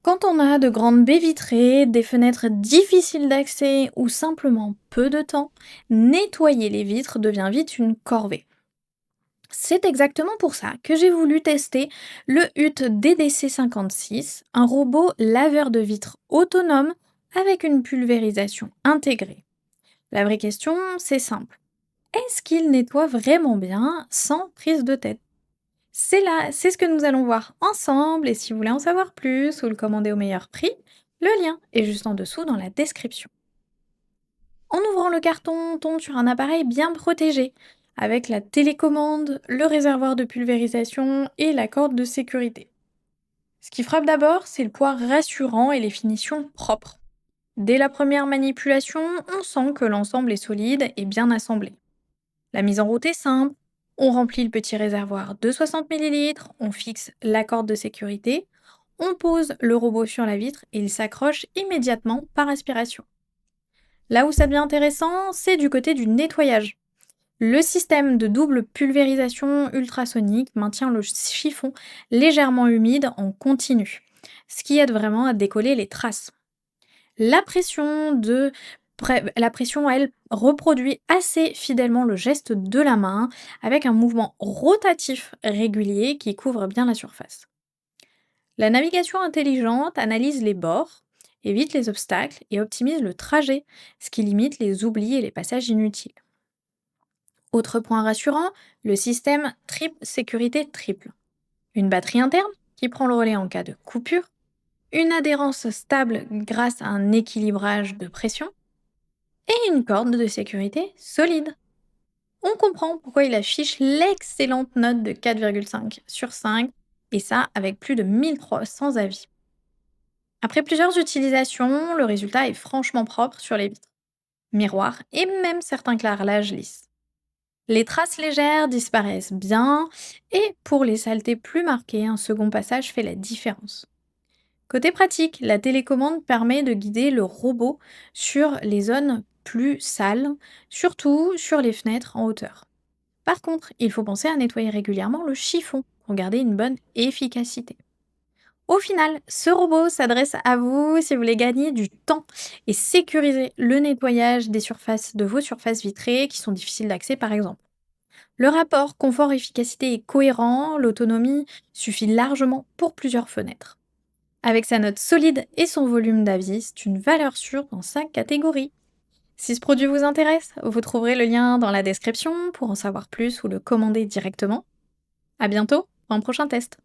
Quand on a de grandes baies vitrées, des fenêtres difficiles d'accès ou simplement peu de temps, nettoyer les vitres devient vite une corvée. C'est exactement pour ça que j'ai voulu tester le HUT DDC56, un robot laveur de vitres autonome avec une pulvérisation intégrée. La vraie question, c'est simple. Est-ce qu'il nettoie vraiment bien sans prise de tête? C'est ce que nous allons voir ensemble et si vous voulez en savoir plus ou le commander au meilleur prix, le lien est juste en dessous dans la description. En ouvrant le carton, on tombe sur un appareil bien protégé, avec la télécommande, le réservoir de pulvérisation et la corde de sécurité. Ce qui frappe d'abord, c'est le poids rassurant et les finitions propres. Dès la première manipulation, on sent que l'ensemble est solide et bien assemblé. La mise en route est simple. On remplit le petit réservoir de 60 millilitres, on fixe la corde de sécurité, on pose le robot sur la vitre et il s'accroche immédiatement par aspiration. Là où ça devient intéressant, c'est du côté du nettoyage. Le système de double pulvérisation ultrasonique maintient le chiffon légèrement humide en continu, ce qui aide vraiment à décoller les traces. La pression de la pression, elle, reproduit assez fidèlement le geste de la main avec un mouvement rotatif régulier qui couvre bien la surface. La navigation intelligente analyse les bords, évite les obstacles et optimise le trajet, ce qui limite les oublis et les passages inutiles. Autre point rassurant, le système sécurité triple. Une batterie interne qui prend le relais en cas de coupure, une adhérence stable grâce à un équilibrage de pression et une corde de sécurité solide. On comprend pourquoi il affiche l'excellente note de 4,5 sur 5, et ça avec plus de 1300 avis. Après plusieurs utilisations, le résultat est franchement propre sur les vitres, miroirs et même certains carrelages lisses. Les traces légères disparaissent bien, et pour les saletés plus marquées, un second passage fait la différence. Côté pratique, la télécommande permet de guider le robot sur les zones plus sales, surtout sur les fenêtres en hauteur. Par contre, il faut penser à nettoyer régulièrement le chiffon pour garder une bonne efficacité. Au final, ce robot s'adresse à vous si vous voulez gagner du temps et sécuriser le nettoyage des surfaces de vos surfaces vitrées qui sont difficiles d'accès par exemple. Le rapport confort-efficacité est cohérent, l'autonomie suffit largement pour plusieurs fenêtres. Avec sa note solide et son volume d'avis, c'est une valeur sûre dans sa catégorie. Si ce produit vous intéresse, vous trouverez le lien dans la description pour en savoir plus ou le commander directement. À bientôt pour un prochain test.